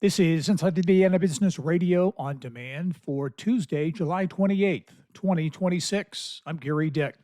This is Inside Indiana Business Radio on demand for Tuesday, July 28th, 2026. I'm Gary Dick.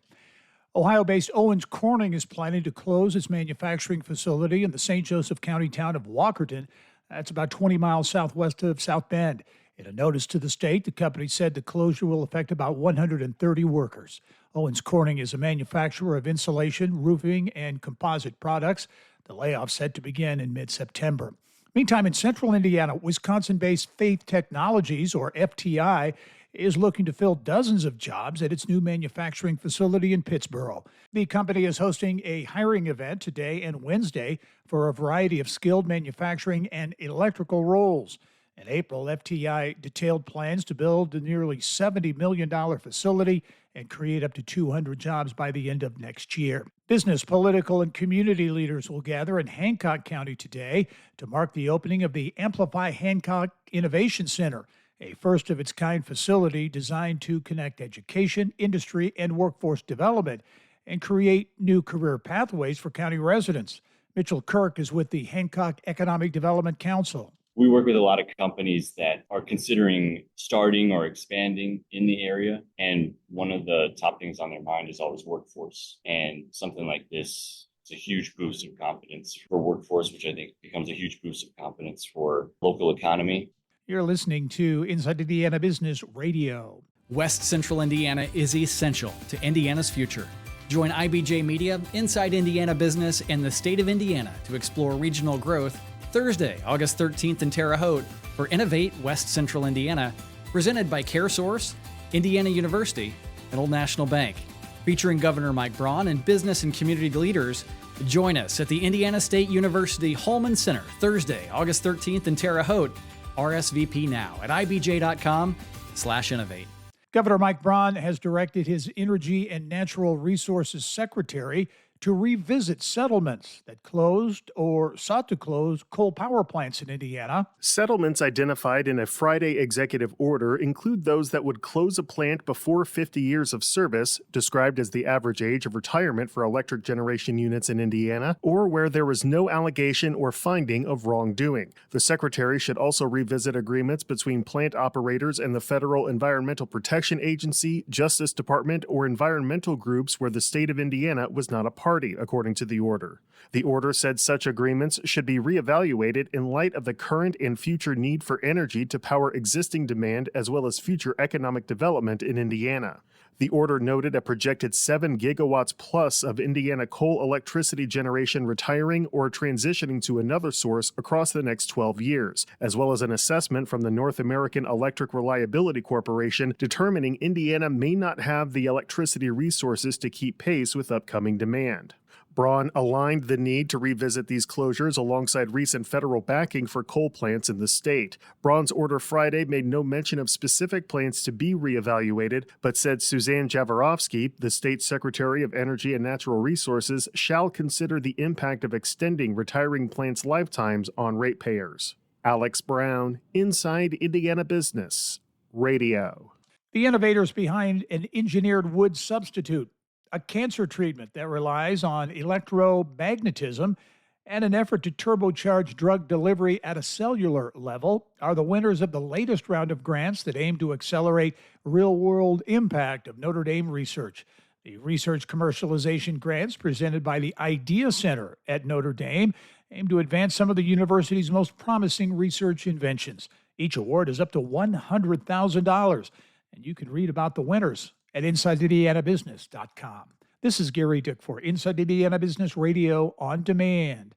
Ohio-based Owens Corning is planning to close its manufacturing facility in the St. Joseph County town of Walkerton. That's about 20 miles southwest of South Bend. In a notice to the state, the company said the closure will affect about 130 workers. Owens Corning is a manufacturer of insulation, roofing, and composite products. The layoff set to begin in mid-September. Meantime, in central Indiana, Wisconsin-based Faith Technologies, or FTI, is looking to fill dozens of jobs at its new manufacturing facility in Pittsboro. The company is hosting a hiring event today and Wednesday for a variety of skilled manufacturing and electrical roles. In April, FTI detailed plans to build a nearly $70 million facility and create up to 200 jobs by the end of next year. Business, political, and community leaders will gather in Hancock County today to mark the opening of the Amplify Hancock Innovation Center, a first-of-its-kind facility designed to connect education, industry, and workforce development and create new career pathways for county residents. Mitchell Kirk is with the Hancock Economic Development Council. We work with a lot of companies that are considering starting or expanding in the area. And one of the top things on their mind is always workforce. And something like this is a huge boost of confidence for workforce, which I think becomes a huge boost of confidence for local economy. You're listening to Inside Indiana Business Radio. West Central Indiana is essential to Indiana's future. Join IBJ Media, Inside Indiana Business, and the state of Indiana to explore regional growth Thursday, August 13th in Terre Haute for Innovate West Central Indiana, presented by CareSource, Indiana University, and Old National Bank. Featuring Governor Mike Braun and business and community leaders, join us at the Indiana State University Holman Center Thursday, August 13th in Terre Haute. RSVP now at ibj.com/innovate. Governor Mike Braun has directed his Energy and Natural Resources Secretary to revisit settlements that closed or sought to close coal power plants in Indiana. Settlements identified in a Friday executive order include those that would close a plant before 50 years of service, described as the average age of retirement for electric generation units in Indiana, or where there was no allegation or finding of wrongdoing. The Secretary should also revisit agreements between plant operators and the Federal Environmental Protection Agency, Justice Department, or environmental groups where the state of Indiana was not a party, according to the order. The order said such agreements should be reevaluated in light of the current and future need for energy to power existing demand as well as future economic development in Indiana. The order noted a projected 7 gigawatts plus of Indiana coal electricity generation retiring or transitioning to another source across the next 12 years, as well as an assessment from the North American Electric Reliability Corporation determining Indiana may not have the electricity resources to keep pace with upcoming demand. Braun aligned the need to revisit these closures alongside recent federal backing for coal plants in the state. Braun's order Friday made no mention of specific plants to be reevaluated, but said Suzanne Jaworowski, the state Secretary of Energy and Natural Resources, shall consider the impact of extending retiring plants' lifetimes on ratepayers. Alex Brown, Inside Indiana Business Radio. The innovators behind an engineered wood substitute, a cancer treatment that relies on electromagnetism, and an effort to turbocharge drug delivery at a cellular level, are the winners of the latest round of grants that aim to accelerate real-world impact of Notre Dame research. The research commercialization grants presented by the Idea Center at Notre Dame aim to advance some of the university's most promising research inventions. Each award is up to $100,000, and you can read about the winners at InsideIndianaBusiness.com. This is Gary Dick for Inside Indiana Business Radio on Demand.